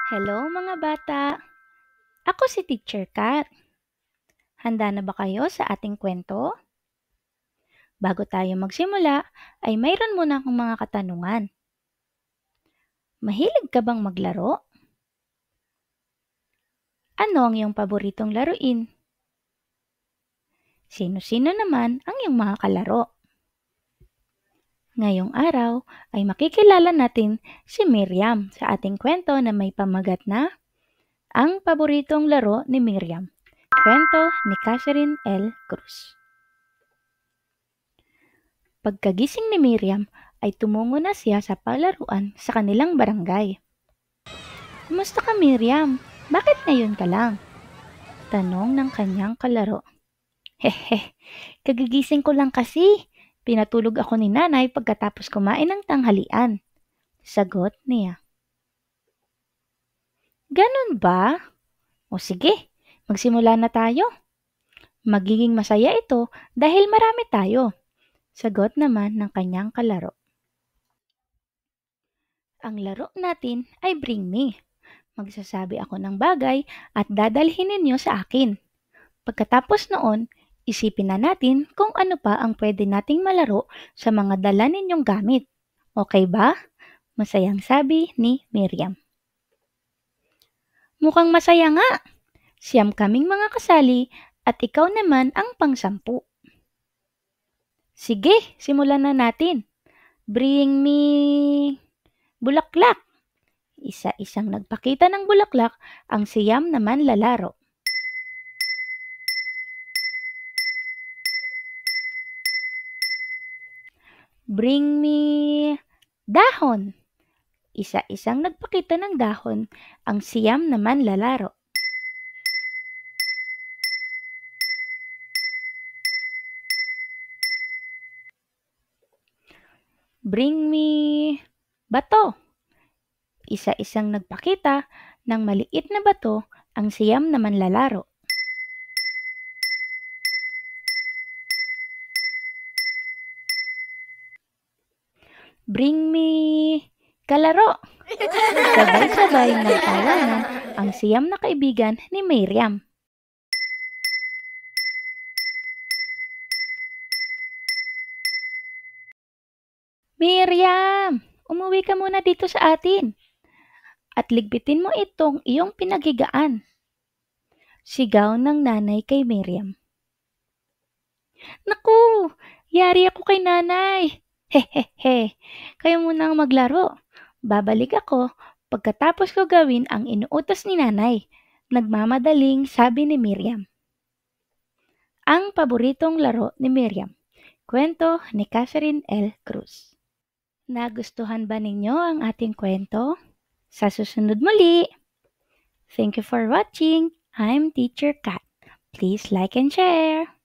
Hello mga bata! Ako si Teacher Kat. Handa na ba kayo sa ating kwento? Bago tayo magsimula, ay mayroon muna akong mga katanungan. Mahilig ka bang maglaro? Ano ang iyong paboritong laruin? Sino-sino naman ang iyong mga kalaro? Ngayong araw ay makikilala natin si Miriam sa ating kwento na may pamagat na Ang Paboritong Laro ni Miriam. Kwento ni Catherine L. Cruz. Pagkagising ni Miriam ay tumungo na siya sa palaruan sa kanilang barangay. "Kumusta ka, Miriam? Bakit ngayon ka lang?" tanong ng kanyang kalaro. "Hehe, kagigising ko lang kasi. Pinatulog ako ni nanay pagkatapos kumain ng tanghalian," sagot niya. "Ganun ba? O sige, magsimula na tayo. Magiging masaya ito dahil marami tayo," sagot naman ng kanyang kalaro. Ang laro natin ay Bring Me. Magsasabi ako ng bagay at dadalhin ninyo sa akin. Pagkatapos noon, isipin na natin kung ano pa ang pwede nating malaro sa mga dala ninyong gamit. Okay ba? Masayang sabi ni Miriam. "Mukhang masaya nga. Siyam kaming mga kasali at ikaw naman ang pang-10. Sige, simulan na natin. Bring me bulaklak." Isa-isang nagpakita ng bulaklak ang siyam naman lalaro. "Bring me dahon." Isa-isang nagpakita ng dahon ang siyam naman lalaro. "Bring me bato." Isa-isang nagpakita ng maliit na bato ang siyam naman lalaro. "Bring me kalaro." Sabay-sabay nagtawanan ang siyam na kaibigan ni Miriam. "Miriam, umuwi ka muna dito sa atin at ligpitin mo itong iyong pinaghigaan," sigaw ng nanay kay Miriam. "Naku, yari ako kay nanay. Hehehe, kayo muna ang maglaro. Babalik ako pagkatapos ko gawin ang inuutos ni nanay," nagmamadaling sabi ni Miriam. Ang Paboritong Laro ni Miriam. Kwento ni Catherine L. Cruz. Nagustuhan ba ninyo ang ating kwento? Sa susunod muli! Thank you for watching. I'm Teacher Kat. Please like and share.